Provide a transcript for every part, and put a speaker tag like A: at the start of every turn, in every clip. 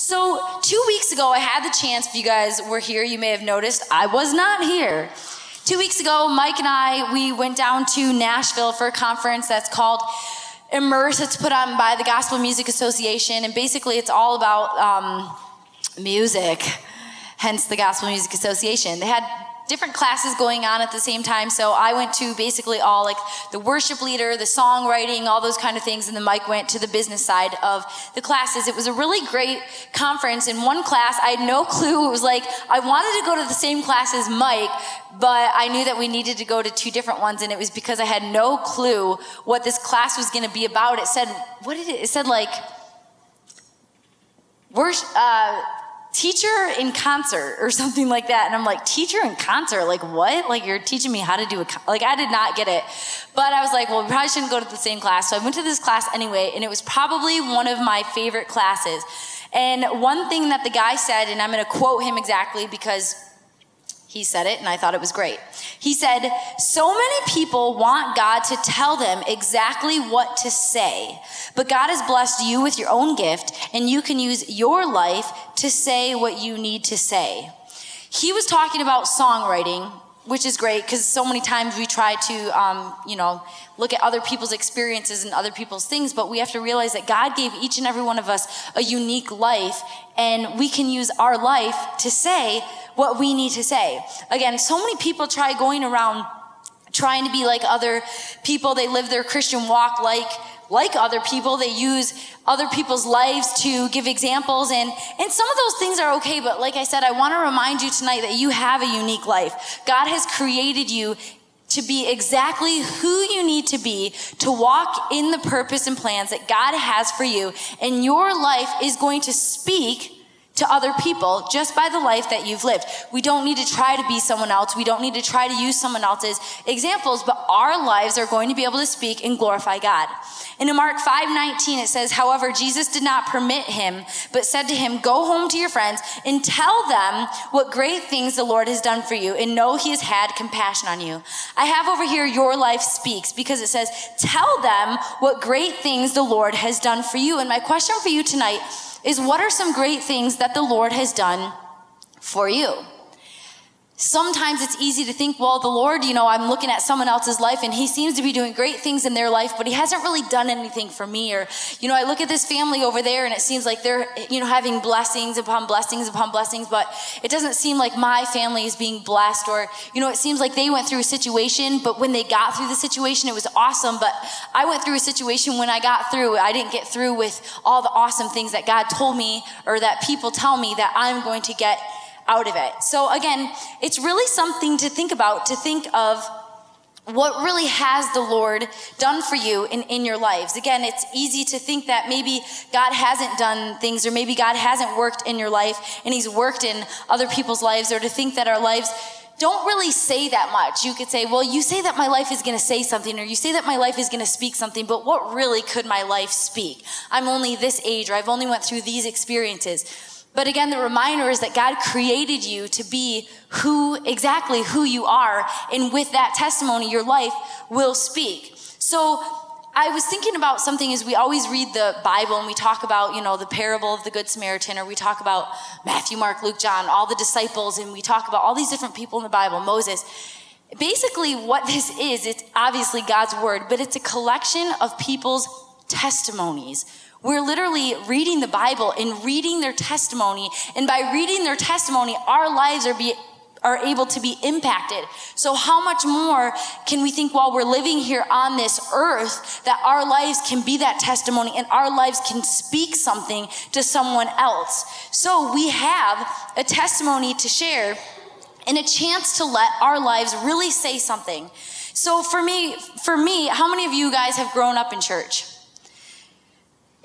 A: So 2 weeks ago, I had the chance, if you guys were here, you may have noticed, I was not here. 2 weeks ago, Mike and I, we went down to Nashville for a conference that's called Immerse. It's put on by the Gospel Music Association, and basically it's all about music, hence the Gospel Music Association. They had different classes going on at the same time, so I went to basically all like the worship leader, the songwriting, all those kind of things, and then Mike went to the business side of the classes. It was a really great conference. In one class, I had no clue. It was like, I wanted to go to the same class as Mike, but I knew that we needed to go to two different ones, and it was because I had no clue what this class was going to be about. It said, what did it said like, worship, teacher in concert or something like that. And I'm like, teacher in concert? Like what? Like you're teaching me how to do like I did not get it. But I was like, well, we probably shouldn't go to the same class. So I went to this class anyway, and it was probably one of my favorite classes. And one thing that the guy said, and I'm going to quote him exactly because he said it and I thought it was great. He said, so many people want God to tell them exactly what to say, but God has blessed you with your own gift, and you can use your life to say what you need to say. He was talking about songwriting, which is great because so many times we try to, look at other people's experiences and other people's things, but we have to realize that God gave each and every one of us a unique life, and we can use our life to say what we need to say. Again, so many people try going around trying to be like other people. They live their Christian walk like other people. They use other people's lives to give examples, and some of those things are okay, but like I said, I want to remind you tonight that you have a unique life. God has created you to be exactly who you need to be to walk in the purpose and plans that God has for you, and your life is going to speak to other people just by the life that you've lived. We don't need to try to be someone else. We don't need to try to use someone else's examples, but our lives are going to be able to speak and glorify God. And in Mark 5:19, it says, however, Jesus did not permit him, but said to him, go home to your friends and tell them what great things the Lord has done for you, and know he has had compassion on you. I have over here, your life speaks, because it says, tell them what great things the Lord has done for you. And my question for you tonight is, what are some great things that the Lord has done for you? Sometimes it's easy to think, well, the Lord, I'm looking at someone else's life and he seems to be doing great things in their life, but he hasn't really done anything for me. Or, I look at this family over there and it seems like they're, having blessings upon blessings upon blessings, but it doesn't seem like my family is being blessed. Or, it seems like they went through a situation, but when they got through the situation, it was awesome. But I went through a situation, when I got through, I didn't get through with all the awesome things that God told me, or that people tell me that I'm going to get out of it. So again, it's really something to think about, to think of what really has the Lord done for you in your lives. Again, it's easy to think that maybe God hasn't done things, or maybe God hasn't worked in your life and he's worked in other people's lives, or to think that our lives don't really say that much. You could say, well, you say that my life is going to say something, or you say that my life is going to speak something, but what really could my life speak? I'm only this age, or I've only went through these experiences. But again, the reminder is that God created you to be exactly who you are. And with that testimony, your life will speak. So I was thinking about something as we always read the Bible and we talk about, the parable of the Good Samaritan, or we talk about Matthew, Mark, Luke, John, all the disciples, and we talk about all these different people in the Bible, Moses. Basically what this is, it's obviously God's word, but it's a collection of people's testimonies. We're literally reading the Bible and reading their testimony. And by reading their testimony, our lives are able to be impacted. So how much more can we think while we're living here on this earth that our lives can be that testimony, and our lives can speak something to someone else? So we have a testimony to share and a chance to let our lives really say something. So for me, how many of you guys have grown up in church?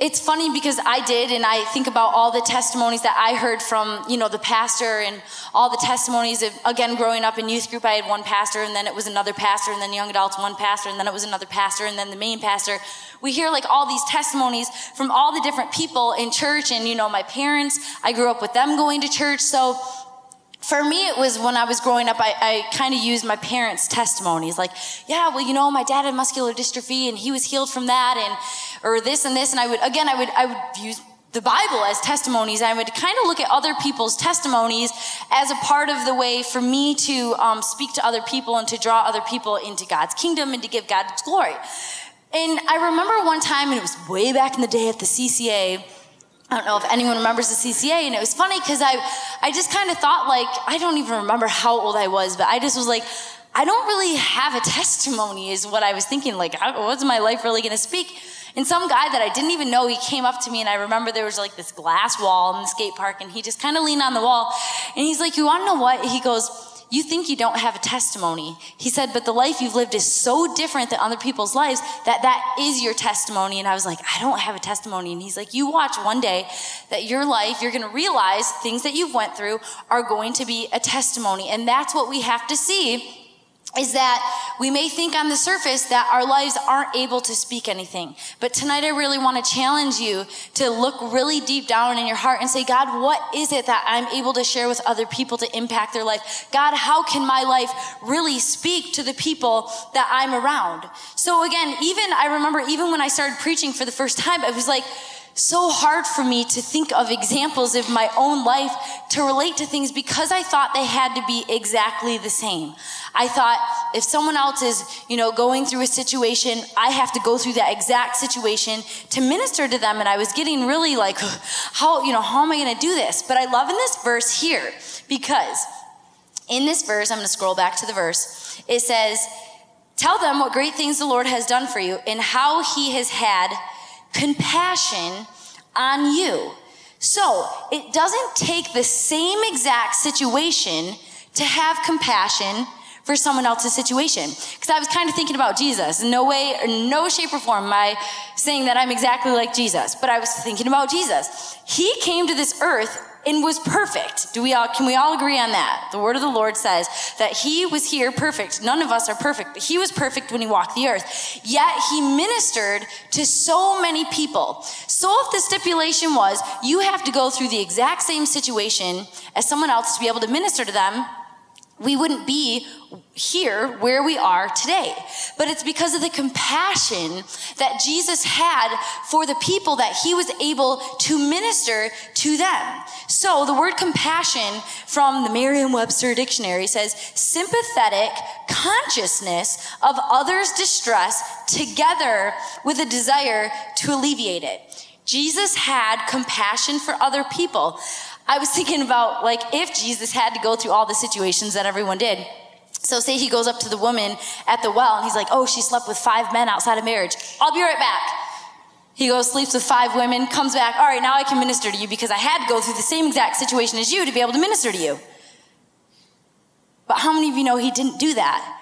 A: It's funny because I did, and I think about all the testimonies that I heard from, the pastor, and all the testimonies of, again, growing up in youth group, I had one pastor, and then it was another pastor, and then young adults, one pastor, and then it was another pastor, and then the main pastor. We hear like all these testimonies from all the different people in church, and, my parents, I grew up with them going to church. So for me, it was when I was growing up, I kind of used my parents' testimonies. Like, yeah, well, my dad had muscular dystrophy and he was healed from that, or this and this. And I would use the Bible as testimonies. I would kind of look at other people's testimonies as a part of the way for me to speak to other people and to draw other people into God's kingdom and to give God glory. And I remember one time, and it was way back in the day at the CCA. I don't know if anyone remembers the CCA, and it was funny because I just kind of thought, like, I don't even remember how old I was, but I just was like, I don't really have a testimony is what I was thinking. Like, what's my life really going to speak? And some guy that I didn't even know, he came up to me, and I remember there was like this glass wall in the skate park, and he just kind of leaned on the wall, and he's like, you want to know what? He goes, you think you don't have a testimony. He said, but the life you've lived is so different than other people's lives that is your testimony. And I was like, I don't have a testimony. And he's like, you watch one day that your life, you're going to realize things that you've went through are going to be a testimony. And that's what we have to see, is that we may think on the surface that our lives aren't able to speak anything. But tonight I really want to challenge you to look really deep down in your heart and say, God, what is it that I'm able to share with other people to impact their life? God, how can my life really speak to the people that I'm around? So again, I remember even when I started preaching for the first time, it was like, so hard for me to think of examples of my own life to relate to things because I thought they had to be exactly the same. I thought if someone else is, going through a situation, I have to go through that exact situation to minister to them. And I was getting really like, how am I going to do this? But I love in this verse here, because in this verse, I'm going to scroll back to the verse. It says, tell them what great things the Lord has done for you and how he has had compassion on you. So it doesn't take the same exact situation to have compassion for someone else's situation. Because I was kind of thinking about Jesus. In no way, or no shape or form am I saying that I'm exactly like Jesus, but I was thinking about Jesus. He came to this earth and was perfect. Can we all agree on that? The word of the Lord says that he was here perfect. None of us are perfect, but he was perfect when he walked the earth. Yet he ministered to so many people. So if the stipulation was, you have to go through the exact same situation as someone else to be able to minister to them, we wouldn't be here where we are today. But it's because of the compassion that Jesus had for the people that he was able to minister to them. So the word compassion from the Merriam-Webster dictionary says sympathetic consciousness of others' distress together with a desire to alleviate it. Jesus had compassion for other people. I was thinking about, like, if Jesus had to go through all the situations that everyone did. So say he goes up to the woman at the well and he's like, oh, she slept with 5 men outside of marriage. I'll be right back. He goes, sleeps with 5 women, comes back. All right, now I can minister to you because I had to go through the same exact situation as you to be able to minister to you. But how many of you know he didn't do that?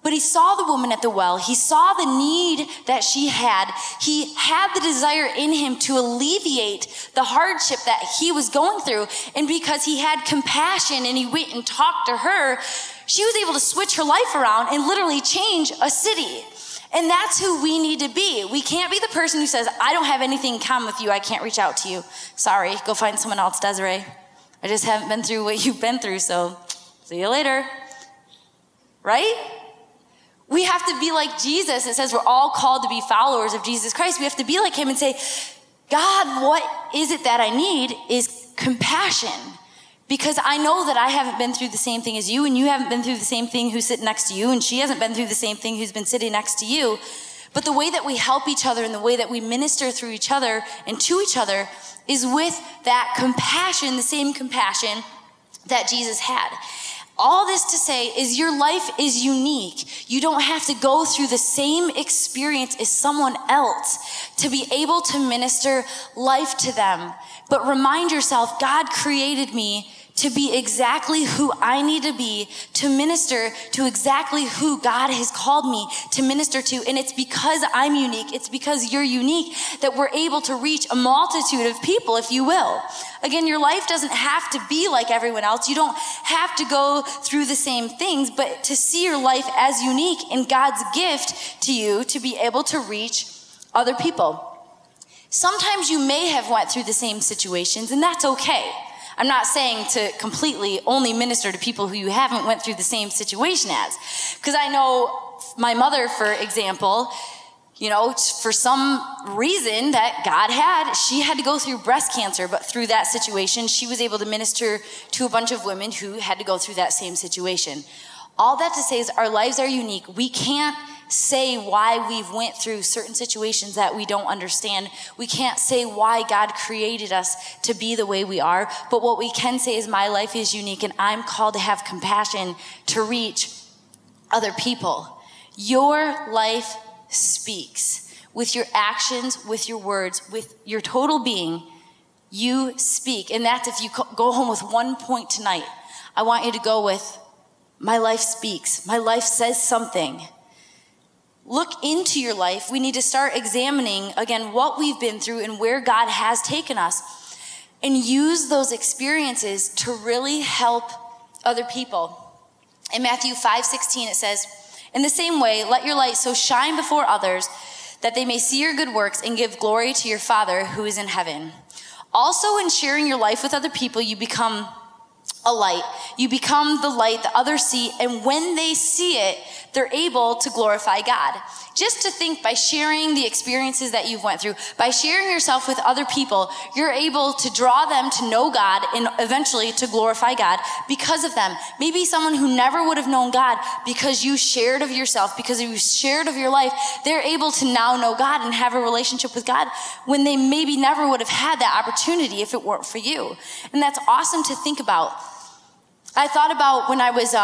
A: But he saw the woman at the well. He saw the need that she had. He had the desire in him to alleviate the hardship that he was going through. And because he had compassion and he went and talked to her, she was able to switch her life around and literally change a city. And that's who we need to be. We can't be the person who says, I don't have anything in common with you. I can't reach out to you. Sorry, go find someone else, Desiree. I just haven't been through what you've been through, so see you later. Right? We have to be like Jesus. It says we're all called to be followers of Jesus Christ. We have to be like him and say, God, what is it that I need is compassion. Because I know that I haven't been through the same thing as you, and you haven't been through the same thing who's sitting next to you, and she hasn't been through the same thing who's been sitting next to you. But the way that we help each other and the way that we minister through each other and to each other is with that compassion, the same compassion that Jesus had. All this to say is your life is unique. You don't have to go through the same experience as someone else to be able to minister life to them. But remind yourself, God created me to be exactly who I need to be, to minister to exactly who God has called me to minister to. And it's because I'm unique, it's because you're unique that we're able to reach a multitude of people, if you will. Again, your life doesn't have to be like everyone else. You don't have to go through the same things, but to see your life as unique and God's gift to you to be able to reach other people. Sometimes you may have went through the same situations, and that's okay. I'm not saying to completely only minister to people who you haven't went through the same situation as. Because I know my mother, for example, for some reason that God had, she had to go through breast cancer, but through that situation, she was able to minister to a bunch of women who had to go through that same situation. All that to say is our lives are unique. We can't say why we've went through certain situations that we don't understand. We can't say why God created us to be the way we are, but what we can say is my life is unique and I'm called to have compassion to reach other people. Your life speaks. With your actions, with your words, with your total being, you speak. And that's if you go home with one point tonight. I want you to go with, my life speaks. My life says something. Look into your life. We need to start examining, again, what we've been through and where God has taken us. And use those experiences to really help other people. In Matthew 5:16, it says, in the same way, let your light so shine before others that they may see your good works and give glory to your Father who is in heaven. Also, in sharing your life with other people, you become a light. You become the light that others see, and when they see it, they're able to glorify God. Just to think, by sharing the experiences that you've went through, by sharing yourself with other people, you're able to draw them to know God and eventually to glorify God because of them. Maybe someone who never would have known God because you shared of yourself, because you shared of your life, they're able to now know God and have a relationship with God when they maybe never would have had that opportunity if it weren't for you. And that's awesome to think about. I thought about when I was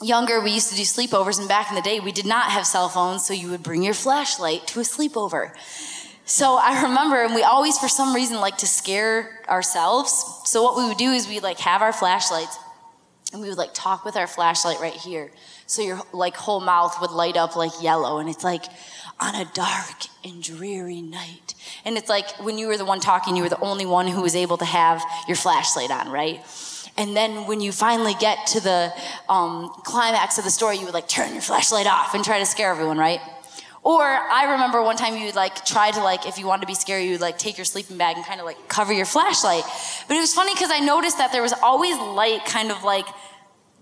A: younger, we used to do sleepovers, and back in the day, we did not have cell phones, so you would bring your flashlight to a sleepover. So I remember, and we always, for some reason, like to scare ourselves. So what we would do is we'd have our flashlights, and we would talk with our flashlight right here. So your whole mouth would light up yellow, and it's on a dark and dreary night. And it's when you were the one talking, you were the only one who was able to have your flashlight on, right? And then when you finally get to the climax of the story, you would turn your flashlight off and try to scare everyone, right? Or I remember one time you would try to if you wanted to be scary, you would take your sleeping bag and kind of cover your flashlight. But it was funny because I noticed that there was always light, kind of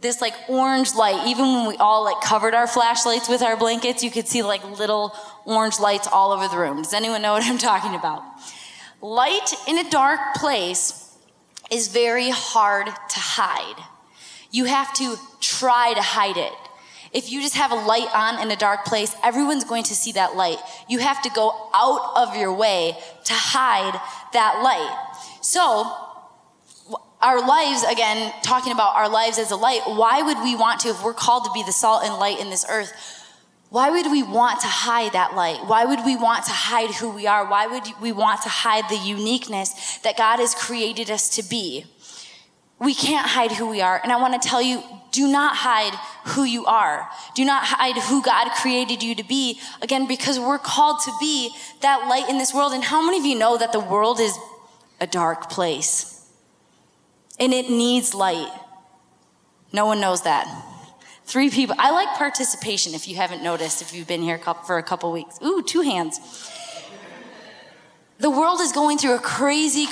A: this orange light. Even when we all covered our flashlights with our blankets, you could see little orange lights all over the room. Does anyone know what I'm talking about? Light in a dark place is very hard to hide. You have to try to hide it. If you just have a light on in a dark place, everyone's going to see that light. You have to go out of your way to hide that light. So, our lives, again, talking about our lives as a light, why would we want to, if we're called to be the salt and light in this earth, why would we want to hide that light? Why would we want to hide who we are? Why would we want to hide the uniqueness that God has created us to be? We can't hide who we are. And I want to tell you, do not hide who you are. Do not hide who God created you to be. Again, because we're called to be that light in this world. And how many of you know that the world is a dark place? And it needs light. No one knows that. 3 people. I like participation, if you haven't noticed, if you've been here for a couple weeks. Ooh, 2 hands. The world is going through a crazy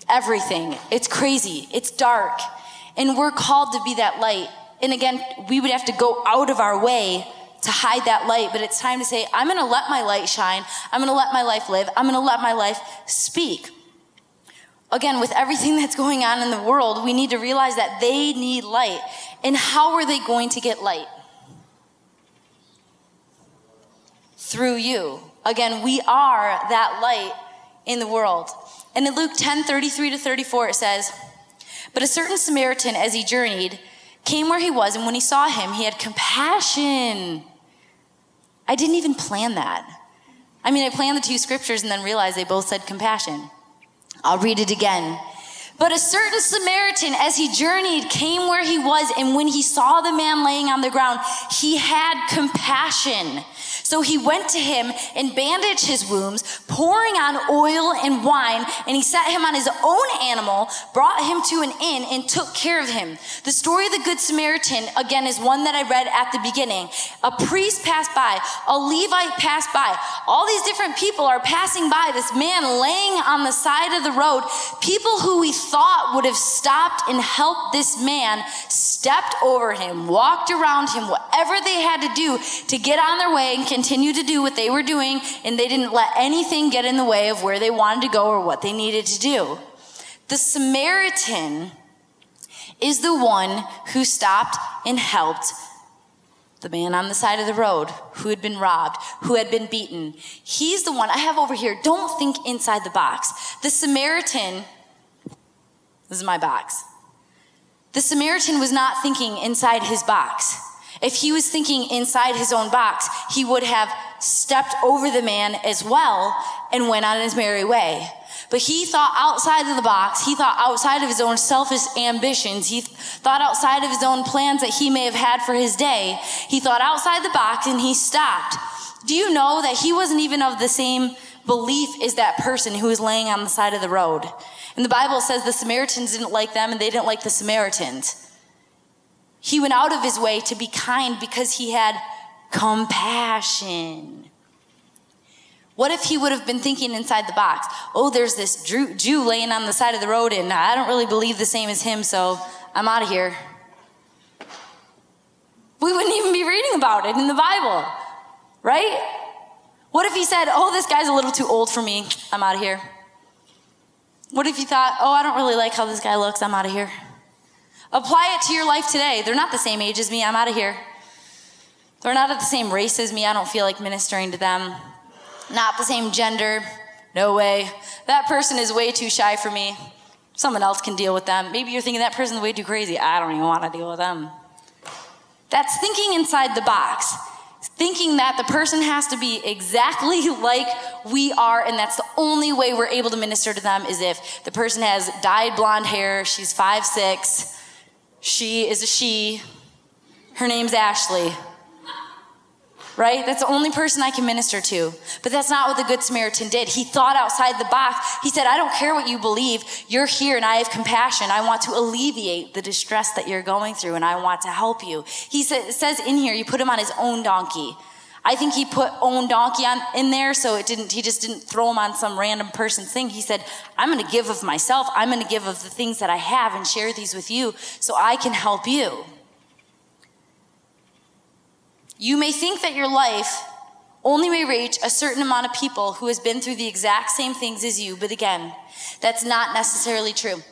A: everything. It's crazy. It's dark. And we're called to be that light. And again, we would have to go out of our way to hide that light. But it's time to say, I'm going to let my light shine. I'm going to let my life live. I'm going to let my life speak. Again, with everything that's going on in the world, we need to realize that they need light. And how are they going to get light? Through you. Again, we are that light in the world. And in Luke 10:33-34, it says, but a certain Samaritan, as he journeyed, came where he was, and when he saw him, he had compassion. I didn't even plan that. I planned the 2 scriptures and then realized they both said compassion. I'll read it again. But a certain Samaritan, as he journeyed, came where he was, and when he saw the man laying on the ground, he had compassion. So he went to him and bandaged his wounds, pouring on oil and wine, and he set him on his own animal, brought him to an inn, and took care of him. The story of the Good Samaritan, again, is one that I read at the beginning. A priest passed by, a Levite passed by. All these different people are passing by this man laying on the side of the road, people who we thought would have stopped and helped this man stepped over him, walked around him, whatever they had to do to get on their way and continue to do what they were doing, and they didn't let anything get in the way of where they wanted to go or what they needed to do. The Samaritan is the one who stopped and helped the man on the side of the road who had been robbed, who had been beaten. He's the one I have over here. Don't think inside the box. The Samaritan, this is my box. The Samaritan was not thinking inside his box. If he was thinking inside his own box, he would have stepped over the man as well and went on his merry way. But he thought outside of the box. He thought outside of his own selfish ambitions. He thought outside of his own plans that he may have had for his day. He thought outside the box and he stopped. Do you know that he wasn't even of the same belief as that person who was laying on the side of the road? And the Bible says the Samaritans didn't like them and they didn't like the Samaritans. He went out of his way to be kind because he had compassion. What if he would have been thinking inside the box, oh, there's this Jew laying on the side of the road and I don't really believe the same as him, so I'm out of here. We wouldn't even be reading about it in the Bible, right? What if he said, oh, this guy's a little too old for me, I'm out of here. What if you thought, oh, I don't really like how this guy looks, I'm out of here. Apply it to your life today. They're not the same age as me, I'm out of here. They're not of the same race as me, I don't feel like ministering to them. Not the same gender, no way. That person is way too shy for me. Someone else can deal with them. Maybe you're thinking that person's way too crazy. I don't even want to deal with them. That's thinking inside the box. Thinking that the person has to be exactly like we are, and that's the only way we're able to minister to them is if the person has dyed blonde hair, she's 5'6", she is a she, her name's Ashley. Right? That's the only person I can minister to. But that's not what the Good Samaritan did. He thought outside the box. He said, I don't care what you believe. You're here and I have compassion. I want to alleviate the distress that you're going through and I want to help you. It says in here, you put him on his own donkey. I think he put own donkey in there so he just didn't throw him on some random person's thing. He said, I'm going to give of myself. I'm going to give of the things that I have and share these with you so I can help you. You may think that your life only may reach a certain amount of people who has been through the exact same things as you, but again, that's not necessarily true.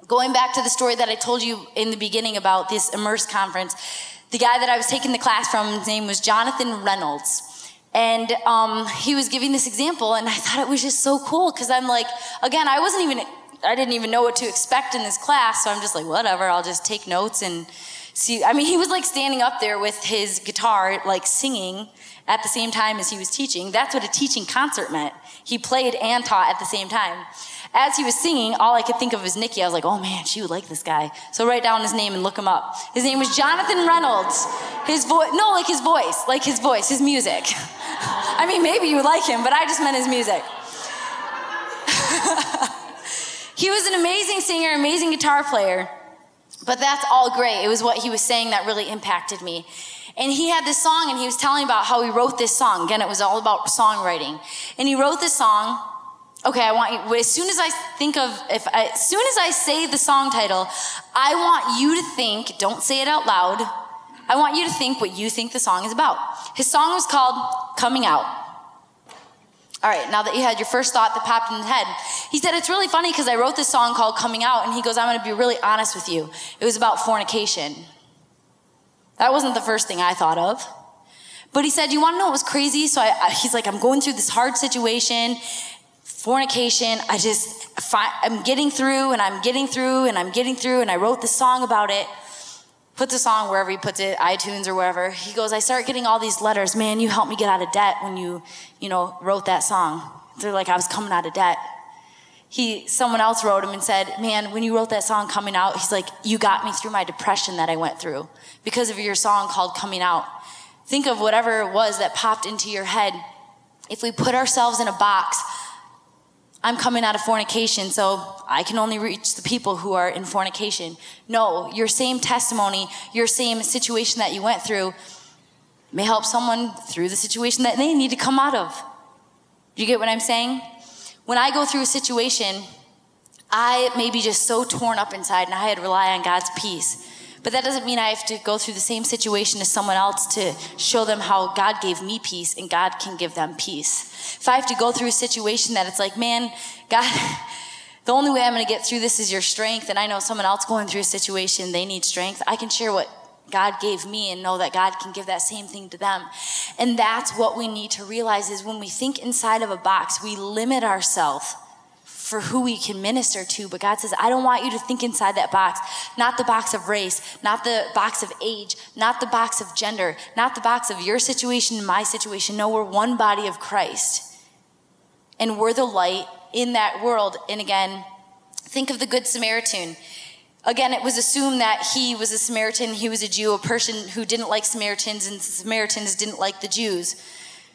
A: Going back to the story that I told you in the beginning about this Immerse conference, the guy that I was taking the class from, his name was Jonathan Reynolds. And he was giving this example, and I thought it was just so cool, because I'm like, again, I didn't even know what to expect in this class, so I'm just like, whatever, I'll just take notes and see. I mean, he was like standing up there with his guitar, like singing at the same time as he was teaching. That's what a teaching concert meant. He played and taught at the same time. As he was singing, all I could think of was Nikki. I was like, oh man, she would like this guy. So write down his name and look him up. His name was Jonathan Reynolds. His voice, his music. I mean, maybe you would like him, but I just meant his music. He was an amazing singer, amazing guitar player. But that's all great. It was what he was saying that really impacted me. And he had this song, and he was telling about how he wrote this song. Again, it was all about songwriting. And he wrote this song. Okay, I want you, as soon as I say the song title, I want you to think, don't say it out loud. I want you to think what you think the song is about. His song was called Coming Out. All right, now that you had your first thought that popped in his head, he said, it's really funny because I wrote this song called Coming Out, and he goes, I'm going to be really honest with you. It was about fornication. That wasn't the first thing I thought of. But he said, you want to know what was crazy? So he's like, I'm going through this hard situation, fornication. I'm getting through, and I'm getting through, and I'm getting through, and I wrote this song about it. Put the song wherever he puts it, iTunes or wherever. He goes, I start getting all these letters. Man, you helped me get out of debt when you wrote that song. They're like, I was coming out of debt. Someone else wrote him and said, man, when you wrote that song Coming Out, he's like, you got me through my depression that I went through because of your song called Coming Out. Think of whatever it was that popped into your head. If we put ourselves in a box, I'm coming out of fornication, so I can only reach the people who are in fornication. No, your same testimony, your same situation that you went through may help someone through the situation that they need to come out of. Do you get what I'm saying? When I go through a situation, I may be just so torn up inside and I had to rely on God's peace. But that doesn't mean I have to go through the same situation as someone else to show them how God gave me peace and God can give them peace. If I have to go through a situation that it's like, man, God, the only way I'm going to get through this is your strength, and I know someone else going through a situation, they need strength, I can share what God gave me and know that God can give that same thing to them. And that's what we need to realize is when we think inside of a box, we limit ourselves for who we can minister to. But God says, I don't want you to think inside that box, not the box of race, not the box of age, not the box of gender, not the box of your situation and my situation. No, we're one body of Christ. And we're the light in that world. And again, think of the Good Samaritan. Again, it was assumed that he was a Samaritan, he was a Jew, a person who didn't like Samaritans, and Samaritans didn't like the Jews.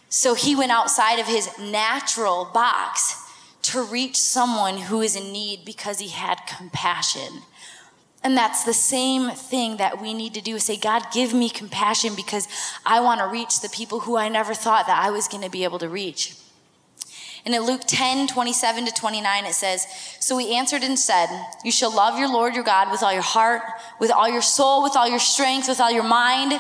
A: So he went outside of his natural box to reach someone who is in need because he had compassion. And that's the same thing that we need to do, is say, God, give me compassion because I want to reach the people who I never thought that I was going to be able to reach. And in Luke 10:27-29, it says, so he answered and said, you shall love your Lord your God with all your heart, with all your soul, with all your strength, with all your mind,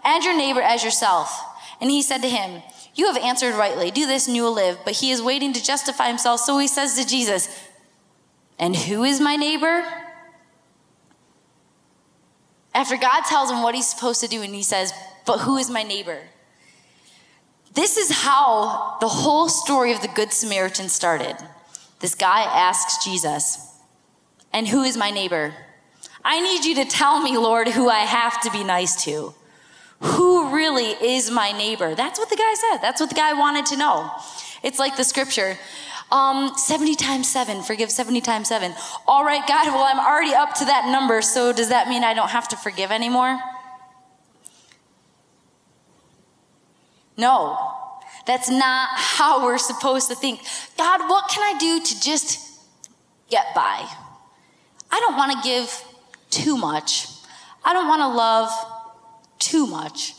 A: and your neighbor as yourself. And he said to him, you have answered rightly. Do this and you will live. But he is waiting to justify himself. So he says to Jesus, and who is my neighbor? After God tells him what he's supposed to do, and he says, but who is my neighbor? This is how the whole story of the Good Samaritan started. This guy asks Jesus, and who is my neighbor? I need you to tell me, Lord, who I have to be nice to. Who really is my neighbor? That's what the guy said. That's what the guy wanted to know. It's like the scripture, 70 times 7, forgive 70 times 7. All right, God, well, I'm already up to that number, so does that mean I don't have to forgive anymore? No, that's not how we're supposed to think. God, what can I do to just get by? I don't want to give too much. I don't want to love too much.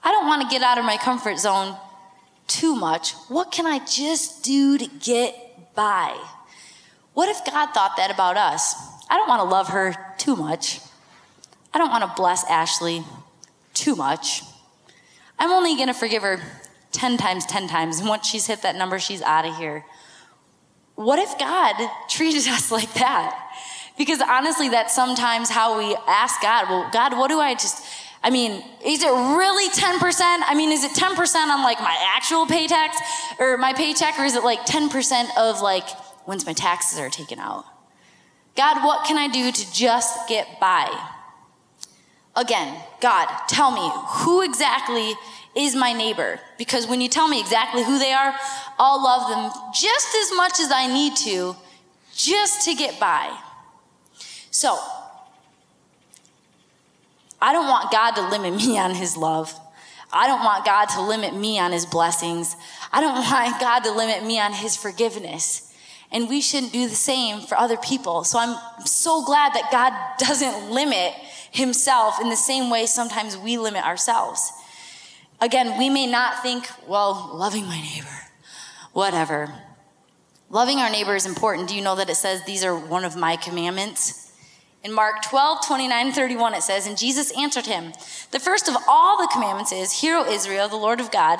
A: I don't want to get out of my comfort zone too much. What can I just do to get by? What if God thought that about us? I don't want to love her too much. I don't want to bless Ashley too much. I'm only going to forgive her 10 times, 10 times. And once she's hit that number, she's out of here. What if God treated us like that? Because honestly, that's sometimes how we ask God, well, God, what do I just... is it really 10%? Is it 10% on like my actual paycheck, or my paycheck, or is it like 10% of like once my taxes are taken out? God, what can I do to just get by? Again, God, tell me who exactly is my neighbor, because when you tell me exactly who they are, I'll love them just as much as I need to just to get by. So, I don't want God to limit me on his love. I don't want God to limit me on his blessings. I don't want God to limit me on his forgiveness. And we shouldn't do the same for other people. So I'm so glad that God doesn't limit himself in the same way sometimes we limit ourselves. Again, we may not think, well, loving my neighbor, whatever. Loving our neighbor is important. Do you know that it says these are one of my commandments? In Mark 12:29-31, it says, and Jesus answered him, the first of all the commandments is, hear, O Israel, the Lord of God,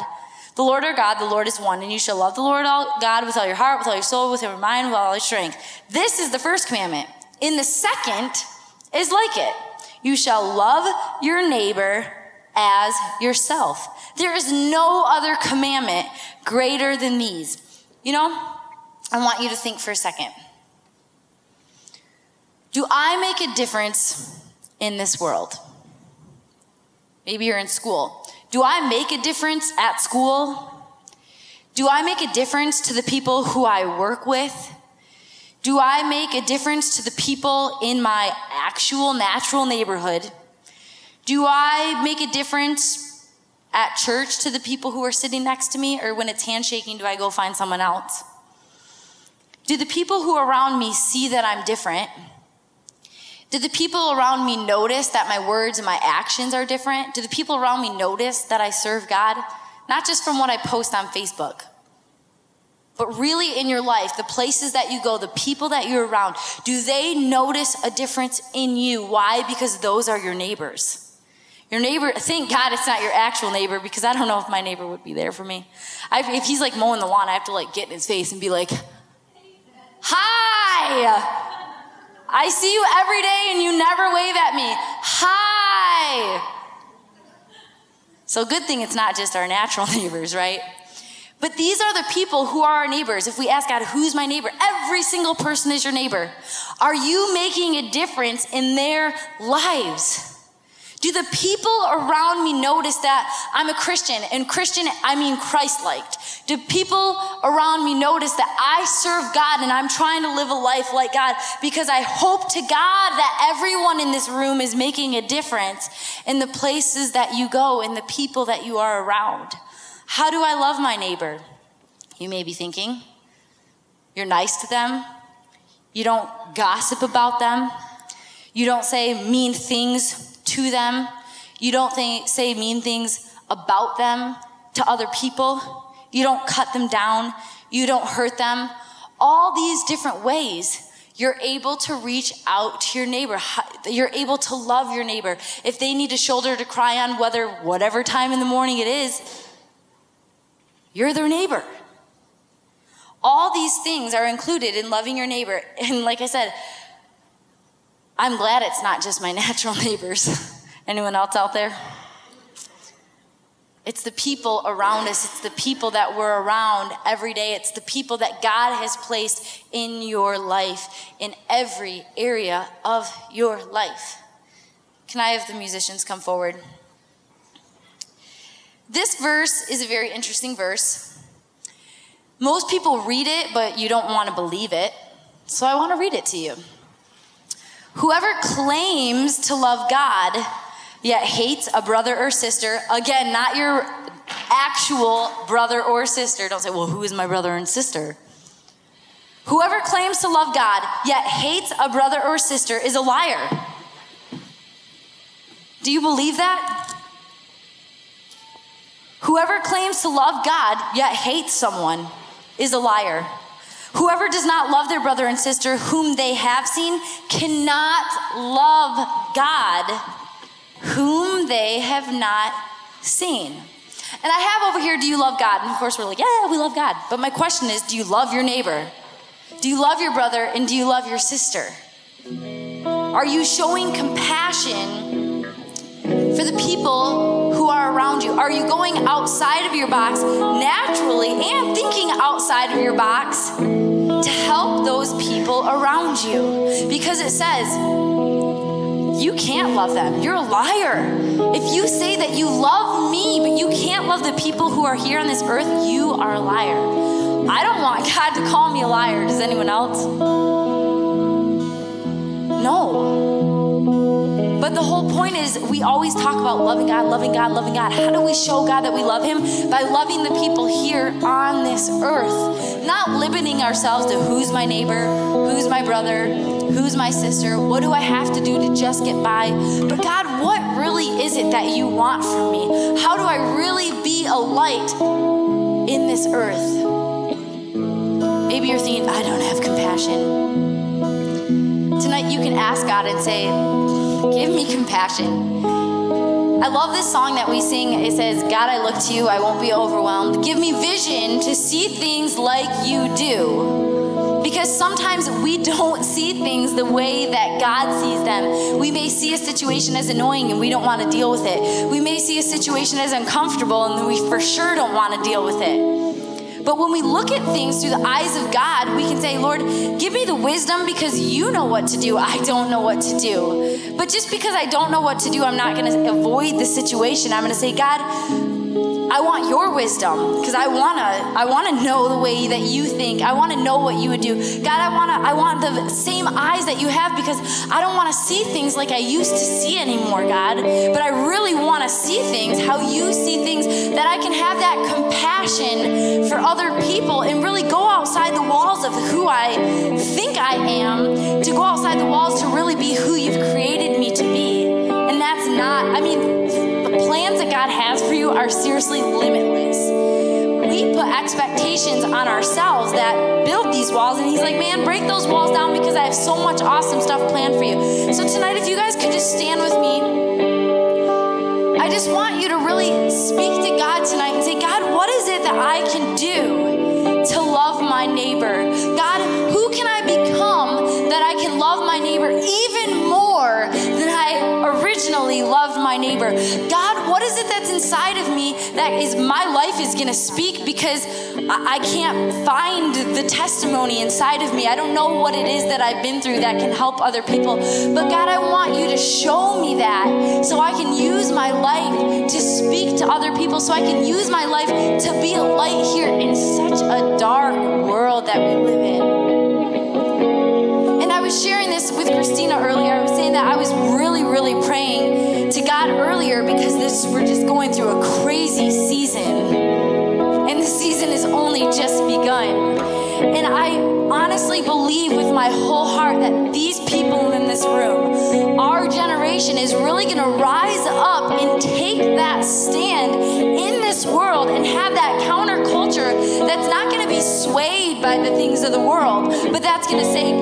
A: the Lord our God, the Lord is one, and you shall love the Lord God with all your heart, with all your soul, with all your mind, with all your strength. This is the first commandment. In the second is like it. You shall love your neighbor as yourself. There is no other commandment greater than these. I want you to think for a second. Do I make a difference in this world? Maybe you're in school. Do I make a difference at school? Do I make a difference to the people who I work with? Do I make a difference to the people in my actual natural neighborhood? Do I make a difference at church to the people who are sitting next to me? Or when it's handshaking, do I go find someone else? Do the people who are around me see that I'm different? Do the people around me notice that my words and my actions are different? Do the people around me notice that I serve God? Not just from what I post on Facebook. But really in your life, the places that you go, the people that you're around, do they notice a difference in you? Why? Because those are your neighbors. Your neighbor, thank God it's not your actual neighbor, because I don't know if my neighbor would be there for me. If he's like mowing the lawn, I have to like get in his face and be like, hi, I see you every day and you never wave at me. Hi. So good thing it's not just our natural neighbors, right? But these are the people who are our neighbors. If we ask God, who's my neighbor? Every single person is your neighbor. Are you making a difference in their lives? Do the people around me notice that I'm a Christian? And Christian, I mean Christ-liked. Do people around me notice that I serve God and I'm trying to live a life like God? Because I hope to God that everyone in this room is making a difference in the places that you go and the people that you are around. How do I love my neighbor? You may be thinking, you're nice to them. You don't gossip about them. You don't say mean things to them. You don't say mean things about them to other people. You don't cut them down. You don't hurt them. All these different ways you're able to reach out to your neighbor. You're able to love your neighbor. If they need a shoulder to cry on, whatever time in the morning it is, you're their neighbor. All these things are included in loving your neighbor. And like I said, I'm glad it's not just my natural neighbors. Anyone else out there? It's the people around us. It's the people that we're around every day. It's the people that God has placed in your life, in every area of your life. Can I have the musicians come forward? This verse is a very interesting verse. Most people read it, but you don't want to believe it. So I want to read it to you. Whoever claims to love God, yet hates a brother or sister, again, not your actual brother or sister. Don't say, well, who is my brother and sister? Whoever claims to love God, yet hates a brother or sister is a liar. Do you believe that? Whoever claims to love God, yet hates someone, is a liar. Whoever does not love their brother and sister whom they have seen cannot love God whom they have not seen. And I have over here, do you love God? And of course we're like, yeah, we love God. But my question is, do you love your neighbor? Do you love your brother and do you love your sister? Are you showing compassion for the people who are around you? Are you going outside of your box naturally and thinking outside of your box to help those people around you? Because it says, you can't love them. You're a liar. If you say that you love me, but you can't love the people who are here on this earth, you are a liar. I don't want God to call me a liar. Does anyone else? No. But the whole point is we always talk about loving God, loving God, loving God. How do we show God that we love him? By loving the people here on this earth. Not limiting ourselves to who's my neighbor, who's my brother, who's my sister, what do I have to do to just get by? But God, what really is it that you want from me? How do I really be a light in this earth? Maybe you're thinking, I don't have compassion. Tonight you can ask God and say, give me compassion. I love this song that we sing. It says, God, I look to you, I won't be overwhelmed. Give me vision to see things like you do. Because sometimes we don't see things the way that God sees them. We may see a situation as annoying and we don't want to deal with it. We may see a situation as uncomfortable and we for sure don't want to deal with it. But when we look at things through the eyes of God, we can say, Lord, give me the wisdom because you know what to do. I don't know what to do. But just because I don't know what to do, I'm not going to avoid the situation. I'm going to say, God, I want your wisdom because I want to know the way that you think. I want to know what you would do. God, I want the same eyes that you have because I don't want to see things like I used to see anymore, God. But I really want to see things how you see things, that I can have that compassion for other people and really go outside the walls of who I think I am, to go outside the walls to really be who you've created me to be. And that's not, the plans that God has for you are seriously limitless. We put put expectations on ourselves that build these walls. And he's like, man, break those walls down because I have so much awesome stuff planned for you. So tonight, if you guys could just stand with me, I just want you to really speak to God tonight and say, God, what is it that I can do to love my neighbor? God, who can I become that I can love my neighbor even more than I originally loved my neighbor? God, what is it that's inside of me that is my life is going to speak because I can't find the testimony inside of me. I don't know what it is that I've been through that can help other people. But God, I want you to show me that so I can use my life to speak to other people, so I can use my life to be a light here in such a dark world that we live in. And I was sharing this with Christina earlier. I was saying that I was really, really praying to God earlier because we're just going through a crazy season. And the season has only just begun. And I honestly believe with my whole heart that these people in this room, our generation, is really going to rise up and take that stand in this world and have that counterculture that's not going to be swayed by the things of the world, but that's going to say,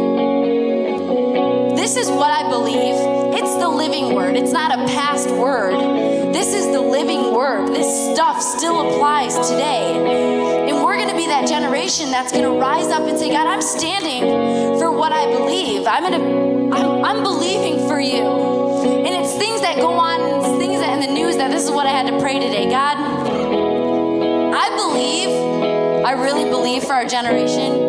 A: this is what I believe. It's the living word. It's not a past word. This is the living word. This stuff still applies today. And we're going to be that generation that's going to rise up and say, God, I'm standing for what I believe. I'm believing for you. And it's things that go on, it's things that in the news that this is what I had to pray today. God, I really believe for our generation